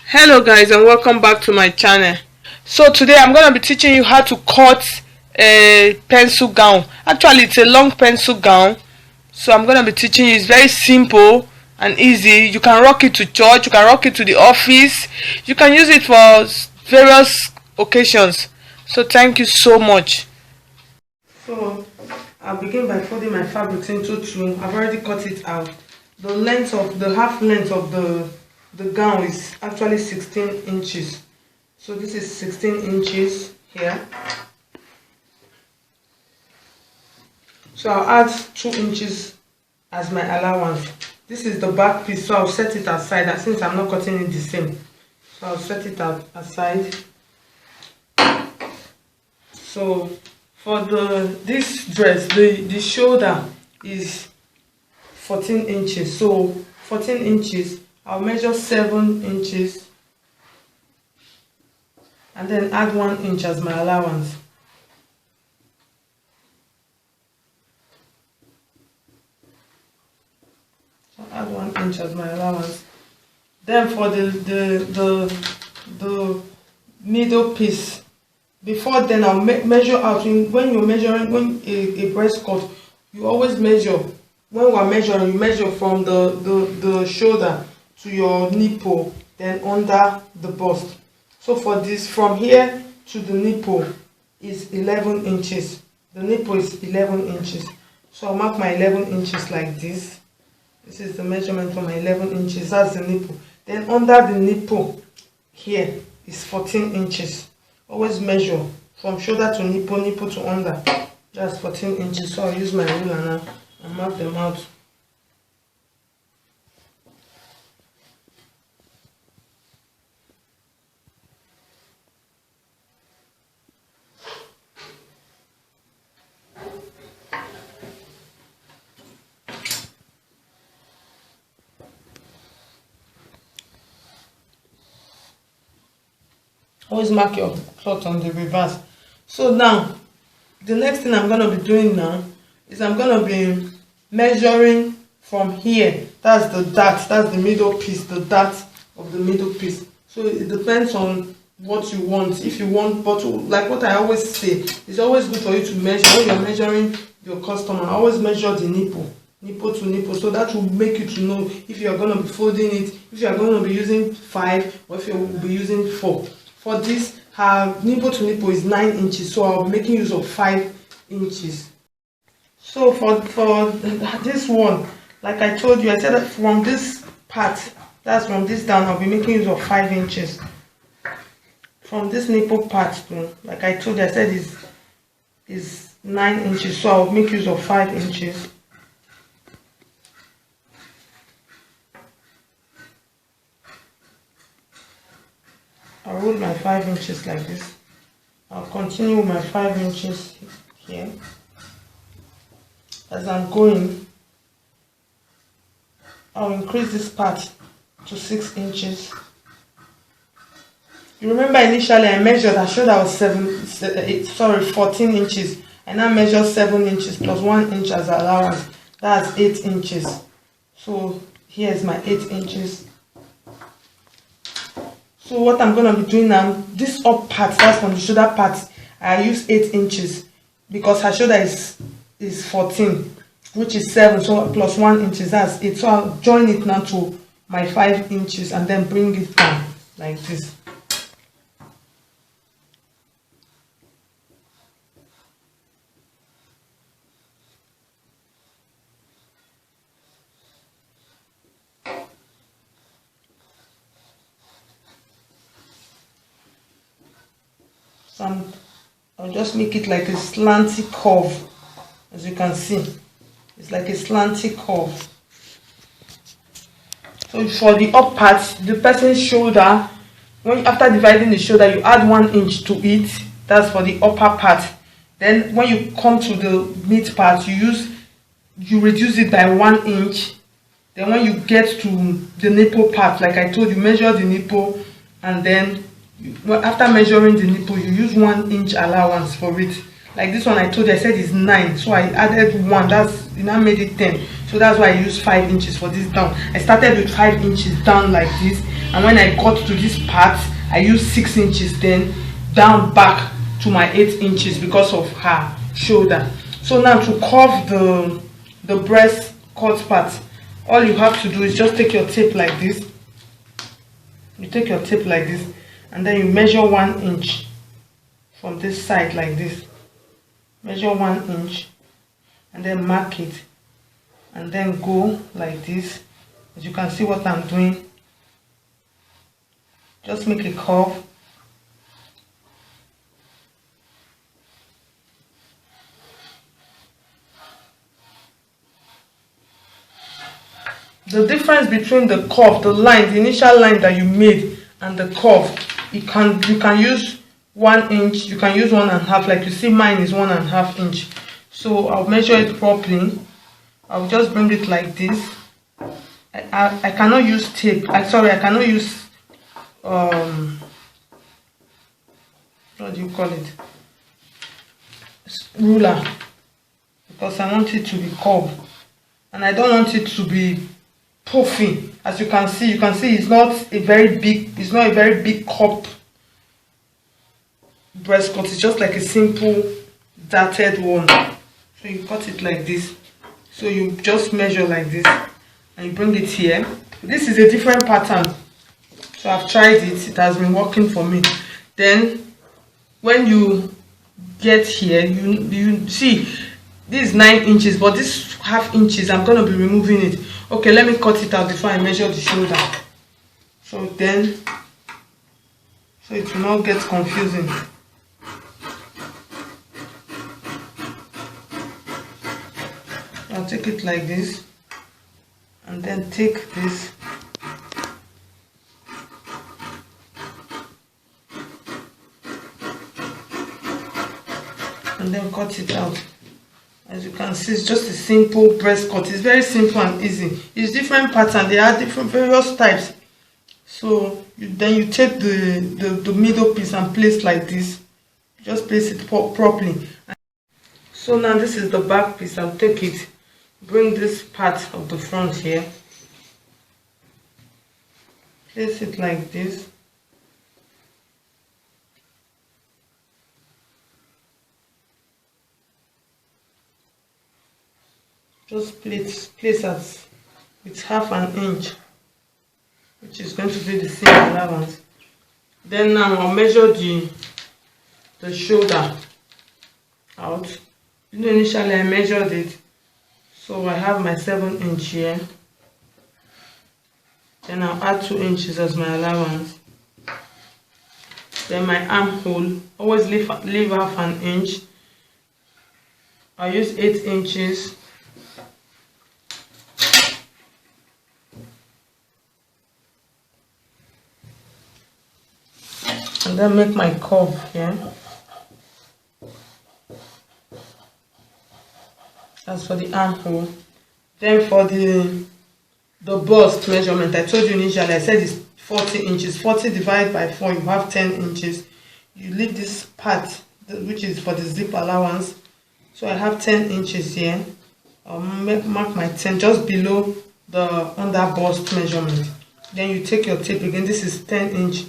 Hello guys, and welcome back to my channel. So today I'm going to be teaching you how to cut a pencil gown. Actually, it's a long pencil gown, so I'm going to be teaching you. It's very simple and easy. You can rock it to church, you can rock it to the office, you can use it for various occasions. So thank you so much. So I'll begin by folding my fabrics into two. I've already cut it out. The half length of the gown is actually 16 inches. So this is 16 inches here. So I'll add 2 inches as my allowance. This is the back piece, so I'll set it aside, and since I'm not cutting it the same, so I'll set it aside. So for this dress, the shoulder is 14 inches. So 14 inches, I'll measure 7 inches and then add 1 inch as my allowance. So add 1 inch as my allowance. Then for the middle piece, before then I'll measure out. When you're measuring a breast cut, you always measure. When we're measuring, you measure from the shoulder to your nipple, then under the bust. So for this, from here to the nipple is 11 inches. The nipple is 11 inches. So I'll mark my 11 inches like this. This is the measurement for my 11 inches. That's the nipple. Then under the nipple here is 14 inches. Always measure from shoulder to nipple, nipple to under. That's 14 inches. So I'll use my ruler now and mark them out. Always mark your cloth on the reverse. So now, the next thing I'm going to be doing now is I'm going to be measuring from here. That's the dart, that's the middle piece, the dart of the middle piece. So it depends on what you want. If you want, but like what I always say, it's always good for you to measure. When you're measuring your customer, always measure the nipple to nipple, so that will make you to know if you're going to be folding it, if you're going to be using 5 or if you will be using 4. For this, her nipple to nipple is 9 inches, so I'll be making use of 5 inches. So for this one, like I told you, I said that from this part, that's from this down, I'll be making use of 5 inches. From this nipple part, like I told you, I said is 9 inches, so I'll make use of 5 inches. I'll roll my 5 inches like this. I'll continue with my 5 inches here. As I'm going, I'll increase this part to 6 inches. You remember initially I measured, I showed I was 14 inches. I now measure 7 inches plus 1 inch as allowance. That's 8 inches. So here's my 8 inches. So what I'm going to be doing now, this up part, that's from the shoulder part, I use 8 inches because her shoulder is 14, which is 7, so plus 1 inch, that's 8. So I'll join it now to my 5 inches and then bring it down like this. So I'll just make it like a slanty curve, as you can see. It's like a slanty curve. So for the up part, the person's shoulder, after dividing the shoulder, you add 1 inch to it. That's for the upper part. Then when you come to the mid part, you reduce it by 1 inch. Then when you get to the nipple part, like I told you, measure the nipple, and then after measuring the nipple, you use 1 inch allowance for it. Like this one I told you, I said is 9, so I added 1. That's, you now made it 10. So that's why I used 5 inches for this down. I started with 5 inches down like this, and when I got to this part I used 6 inches, then down back to my 8 inches because of her shoulder. So now to curve the breast cut part, all you have to do is just take your tape like this. You take your tape like this, and then you measure 1 inch from this side like this. Measure 1 inch and then mark it, and then go like this. As you can see what I'm doing, just make a curve. The difference between the curve, the line, the initial line that you made, and the curve, you can use 1 inch, you can use 1.5. Like you see, mine is 1.5 inch. So I'll measure it properly. I'll just bring it like this. I cannot use tape. I cannot use what do you call it? Ruler, because I want it to be curved, and I don't want it to be puffy. As you can see, it's not a very big cup breast cut. It's just like a simple darted one. So you cut it like this. So you just measure like this and you bring it here. This is a different pattern, so I've tried it. It has been working for me. Then when you get here, you see this is 9 inches, but this ½ inches I'm going to be removing it. Okay, let me cut it out before I measure the shoulder, so it will not get confusing. I'll take it like this, and then take this and then cut it out. As you can see, it's just a simple breast cut. It's very simple and easy. It's different pattern. There are different various types. So then you take the middle piece and place like this. Just place it properly. So now this is the back piece. I'll take it, bring this part of the front here, place it like this. Just place at with ½ inch, which is going to be the same allowance. Then now I'll measure the shoulder out. Initially I measured it, so I have my 7 inch here. Then I'll add 2 inches as my allowance. Then my armhole, always leave ½ inch. I'll use 8 inches. And then make my curve here. That's for the armhole. Then for the bust measurement, I told you initially, I said it's 40 inches. 40 divided by 4, you have 10 inches. You leave this part, which is for the zip allowance. So I have 10 inches here. I'll mark my 10 just below the under bust measurement. Then you take your tape again. This is 10 inch.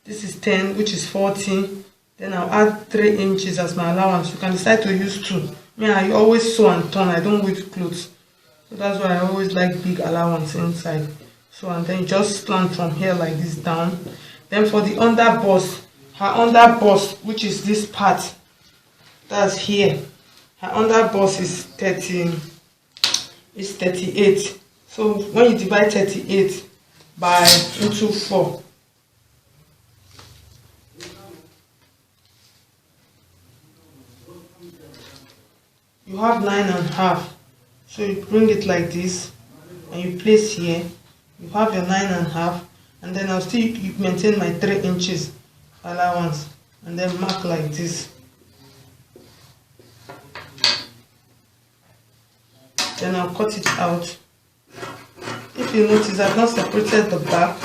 This is 10, which is 40. Then I'll add 3 inches as my allowance. You can decide to use 2. Me, I always sew and turn. I don't weave clothes. So that's why I always like big allowance inside. So, and then just slant from here like this down. Then for the under bust, her under bust, which is this part, that's here. Her under bust is 38. So when you divide 38 into 4, you have 9.5. So you bring it like this and you place here. You have your 9.5, and then I'll still maintain my 3 inches allowance, and then mark like this. Then I'll cut it out. If you notice, I've not separated the back.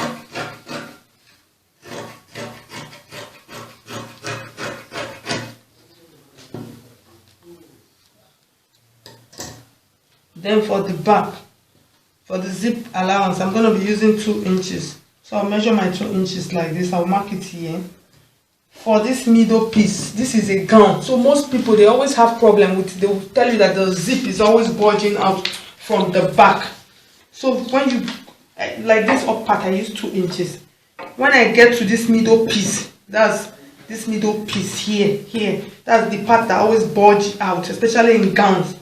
Then for the back, for the zip allowance, I'm going to be using 2 inches. So I'll measure my 2 inches like this. I'll mark it here. For this middle piece, this is a gown. So most people, they always have problem with, they will tell you that the zip is always bulging out from the back. So when you, like this up part, I use 2 inches. When I get to this middle piece, that's this middle piece here, that's the part that always bulge out, especially in gowns.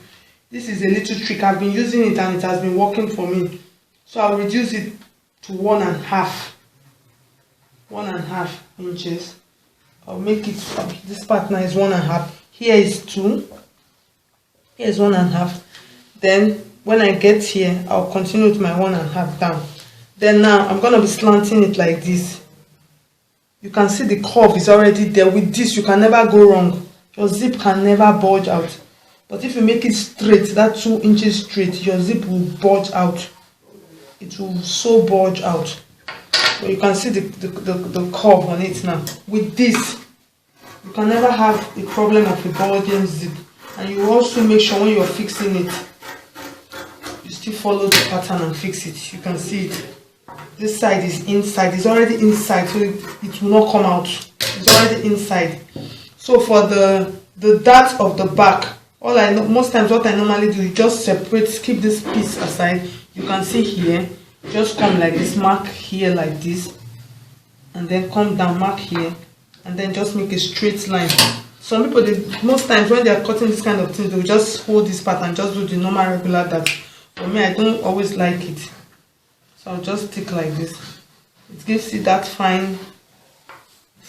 This is a little trick. I've been using it and it has been working for me. So I'll reduce it to 1.5 inches. I'll make it, this part now is 1.5. Here is 2. Here is 1.5. Then when I get here, I'll continue with my 1.5 down. Then now I'm going to be slanting it like this. You can see the curve is already there. With this, you can never go wrong. Your zip can never bulge out. But if you make it straight, that 2 inches straight, your zip will bulge out. It will so bulge out. But you can see the curve on it now. With this, you can never have a problem of a bulging zip. And you also make sure when you're fixing it, you still follow the pattern and fix it. You can see it. This side is inside. It's already inside, so it will not come out. It's already inside. So for the dart of the back, all I know, most times what I normally do is just separate, keep this piece aside. You can see here, just come like this, mark here like this, and then come down, mark here, and then just make a straight line. Some people, most times when they are cutting this kind of thing, they'll just hold this part and just do the normal regular dart. For me, I don't always like it, so I'll just stick like this. It gives you that fine,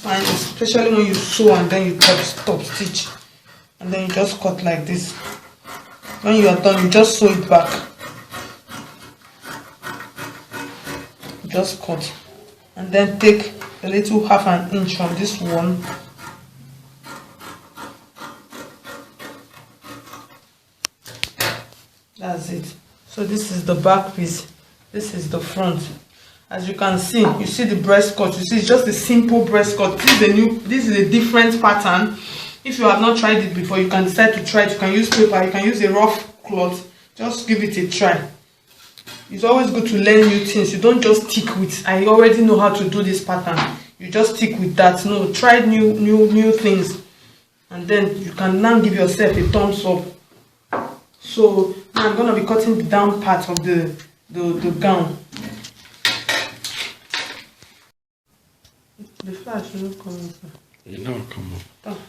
especially when you sew and then you top stitch, and then you just cut like this. When you are done, you just sew it back. Just cut, and then take a little 1/2 inch from this one. That's it. So this is the back piece, this is the front. As you can see, you see the breast cut. You see it's just a simple breast cut. This is a different pattern. If you have not tried it before, you can decide to try it. You can use paper, you can use a rough cloth. Just give it a try. It's always good to learn new things. You don't just stick with, I already know how to do this pattern. You just stick with that. No, try new things, and then you can now give yourself a thumbs up. So now I'm going to be cutting the down part of the gown. The flash will not come out. It will come up.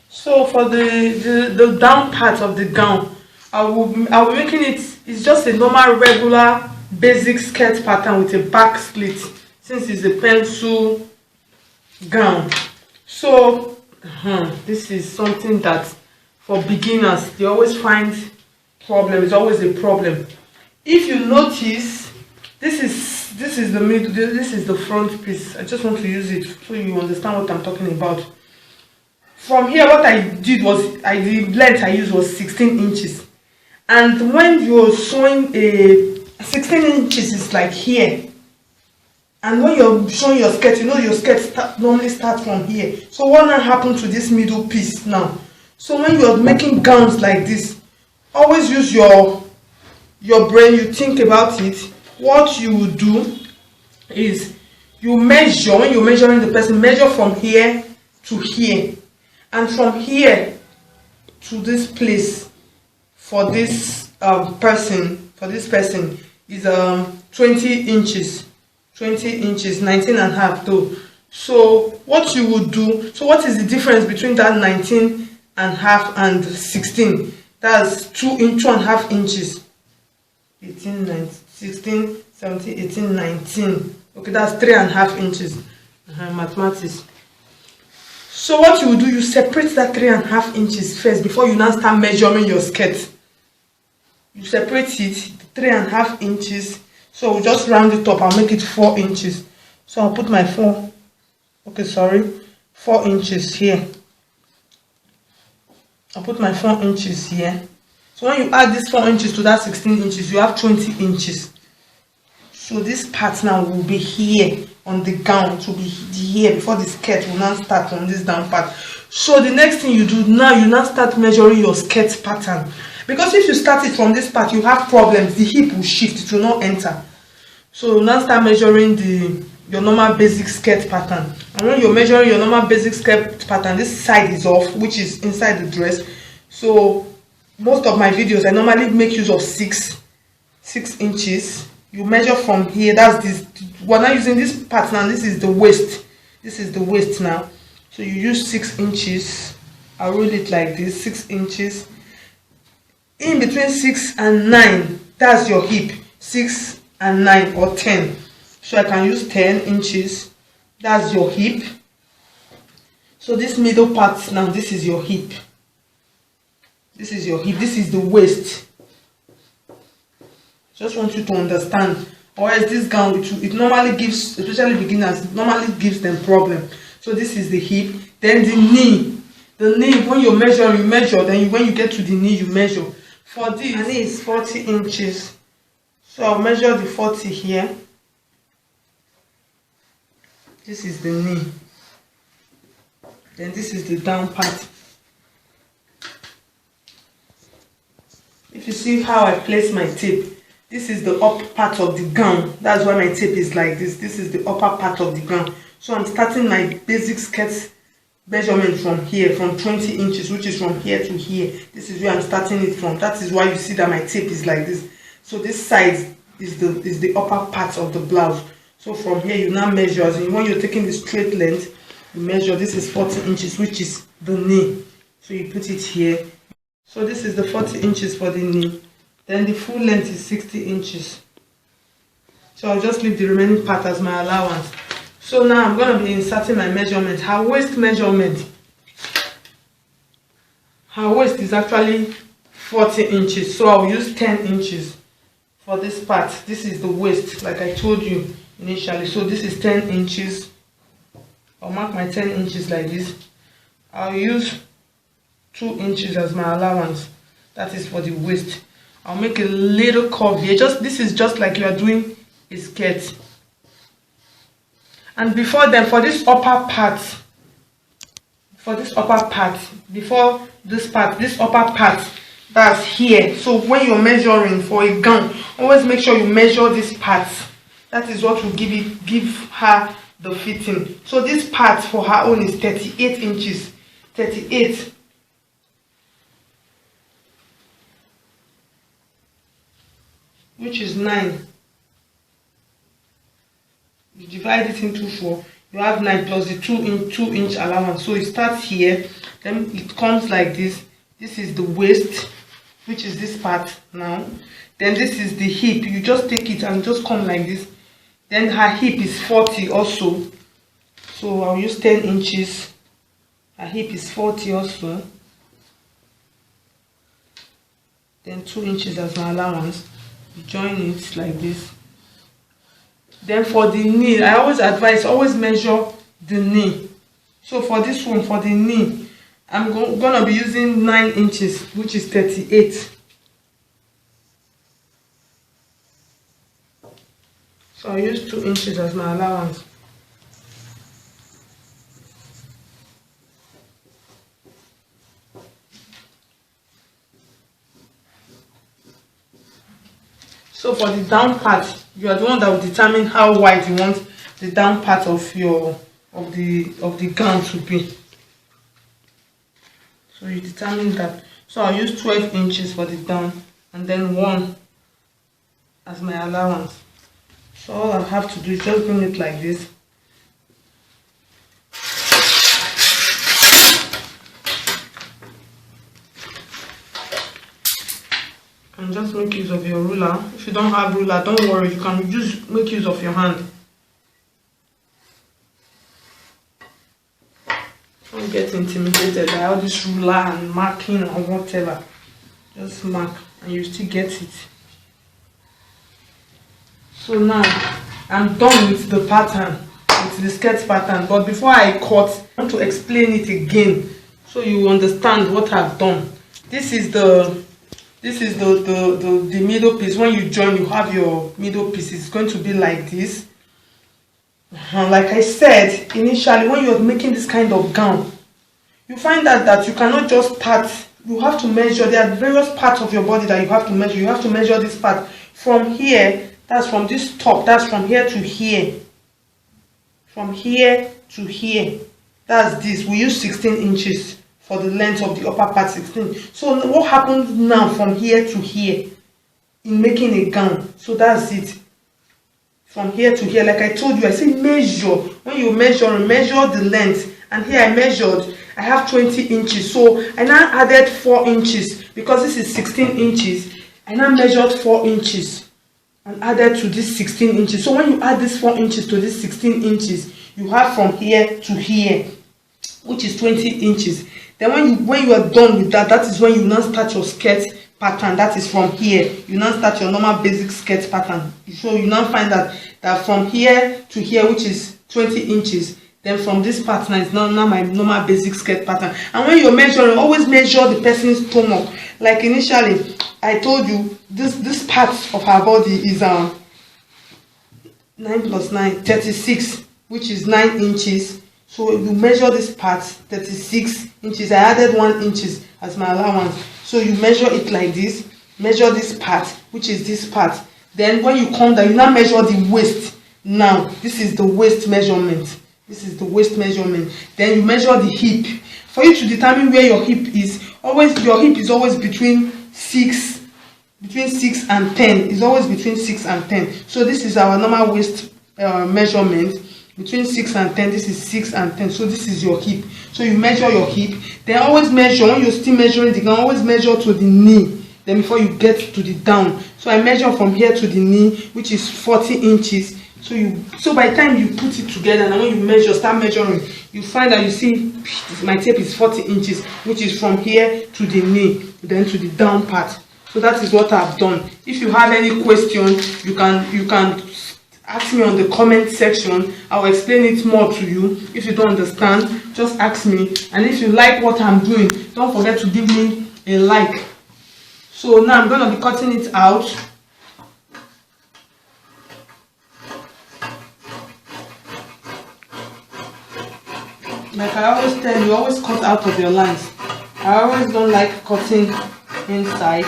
So for the down part of the gown, I'll be making it, it's just a normal regular basic skirt pattern with a back slit, since it's a pencil gown. So this is something that for beginners, they always find problem. It's always a problem. If you notice, this is the middle, this is the front piece. I just want to use it so you understand what I'm talking about. From here, what I did was, the length I used was 16 inches. And when you're sewing a 16 inches is like here. And when you're showing your skirt, you know your skirt normally starts from here. So what now happened to this middle piece now? So when you're making gowns like this, always use your brain. You think about it. What you will do is you measure, when you're measuring the person, measure from here to here. And from here to this place for this person is 20 inches. 20 inches, 19.5 though. So what you would do, so what is the difference between that 19.5 and 16? That's 2.5 inches. 18, 19, 16, 17, 18, 19. Okay, that's 3.5 inches. Mathematics. So what you will do, you separate that 3.5 inches first before you now start measuring your skirt. You separate it, 3.5 inches. So we'll just round it up. I'll make it 4 inches. So I'll put my 4 inches here. I'll put my 4 inches here. So when you add this 4 inches to that 16 inches, you have 20 inches. So this part now will be here on the gown, to be here before the skirt will now start on this down part. So the next thing you do now, you now start measuring your skirt pattern. Because if you start it from this part, you have problems. The hip will shift, it will not enter. So now start measuring your normal basic skirt pattern. And when you're measuring your normal basic skirt pattern, this side is off, which is inside the dress. So most of my videos, I normally make use of 6 inches. You measure from here. That's this. We're not using this part now. This is the waist. This is the waist now. So you use 6 inches. I roll it like this, 6 inches. In between 6 and 9, that's your hip. 6 and 9 or 10. So I can use 10 inches. That's your hip. So this middle part now, this is your hip. This is your hip. This is the waist. Just want you to understand. Or else this gown, it normally gives, especially beginners, it normally gives them problem. So this is the hip. Then the knee. The knee, when you measure, you measure. Then when you get to the knee, you measure. For this, the knee is 40 inches. So I'll measure the 40 here. This is the knee. Then this is the down part. If you see how I place my tape, this is the up part of the gown. That's why my tape is like this. This is the upper part of the gown. So I'm starting my basic skirt measurement from here, from 20 inches, which is from here to here. This is where I'm starting it from. That is why you see that my tape is like this. So this side is the upper part of the blouse. So from here you now measure. As in when you're taking the straight length, you measure. This is 40 inches, which is the knee. So you put it here. So this is the 40 inches for the knee. Then the full length is 60 inches. So I'll just leave the remaining part as my allowance. So now I'm going to be inserting my measurement. Her waist measurement. Her waist is actually 40 inches. So I'll use 10 inches for this part. This is the waist, like I told you initially. So this is 10 inches. I'll mark my 10 inches like this. I'll use 2 inches as my allowance. That is for the waist. I'll make a little curve here. This is just like you are doing a skirt. And before then, for this upper part, before this part, this upper part, that's here. So when you're measuring for a gown, always make sure you measure this part. That is what will give her the fitting. So this part for her own is 38 inches. 38. Which is 9. You divide it into 4. You have 9 plus the 2 inch allowance. So it starts here. Then it comes like this. This is the waist, which is this part now. Then this is the hip. You just take it and just come like this. Then her hip is 40 also. So I'll use 10 inches. Her hip is 40 also. Then 2 inches as my allowance. You join it like this. Then for the knee, I always advise, always measure the knee. So for this one, for the knee, I'm gonna be using 9 inches, which is 38. So I'll use 2 inches as my allowance. So for the down part, you are the one that will determine how wide you want the down part of the gown to be. So you determine that. So I'll use 12 inches for the down and then 1 as my allowance. So all I have to do is just bring it like this. And just make use of your ruler. If you don't have ruler, don't worry, you can just make use of your hand. Don't get intimidated by all this ruler and marking or whatever. Just mark and you still get it. So now I'm done with the pattern, with the skirt pattern. But before I cut, I want to explain it again so you understand what I've done. This is the middle piece. When you join, you have your middle piece. It's going to be like this. Like I said initially, when you're making this kind of gown, you find out that you cannot just start. You have to measure. There are various parts of your body that you have to measure. You have to measure this part from here. That's from this top. That's from here to here. from here to here. That's this. We use 16 inches for the length of the upper part, 16. So what happens now from here to here in making a gown? So that's it. From here to here, like I told you, I say measure. When you measure the length. And here I measured, I have 20 inches. So I now added 4 inches because this is 16 inches. I now measured 4 inches and added to this 16 inches. So when you add this 4 inches to this 16 inches, you have from here to here, which is 20 inches. Then when you are done with that, that is when you now start your skirt pattern. That is from here. You now start your normal basic skirt pattern. So you now find that from here to here, which is 20 inches, then from this part now is now my normal basic skirt pattern. And when you're measuring, always measure the person's stomach. Like initially, I told you this part of her body is 9 plus 9, 36, which is 9 inches. So you measure this part, 36 inches. I added 1 inches as my allowance. So you measure it like this. Measure this part, which is this part. Then when you come down, you now measure the waist. Now this is the waist measurement. This is the waist measurement. Then you measure the hip. For you to determine where your hip is, your hip is always between 6 and 10. It's always between 6 and 10. So this is our normal waist measurement. Between 6 and 10, this is 6 and 10. So this is your hip. So you measure your hip. Then always measure, when you're still measuring the gown, always measure to the knee. Then before you get to the down. So I measure from here to the knee, which is 40 inches. So by the time you put it together and when you start measuring, you find that you see my tape is 40 inches, which is from here to the knee, then to the down part. So that is what I've done. If you have any question, you can ask me on the comment section. I will explain it more to you. If you don't understand, just ask me. And if you like what I'm doing, don't forget to give me a like. So now I'm going to be cutting it out. Like I always tell you, always cut out of your lines. I always don't like cutting inside.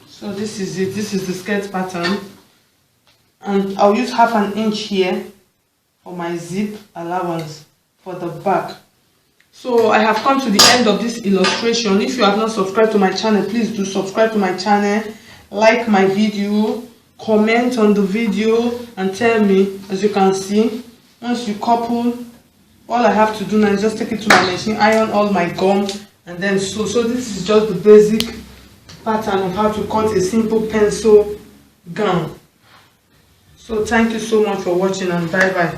So this is it. This is the skirt pattern. And I'll use half an inch here for my zip allowance for the back. So I have come to the end of this illustration. If you have not subscribed to my channel, please do subscribe to my channel. Like my video. Comment on the video and tell me. As you can see, once you couple, all I have to do now is just take it to my machine, iron all my gum, and then sew. So this is just the basic pattern of how to cut a simple pencil gown. So thank you so much for watching, and bye bye.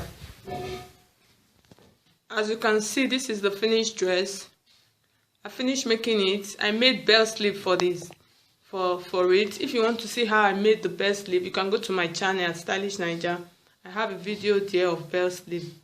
As you can see, this is the finished dress. I finished making it. I made bell sleeve for this. For it. If you want to see how I made the bell sleeve, you can go to my channel at Stylish Naija. I have a video there of bell sleeve.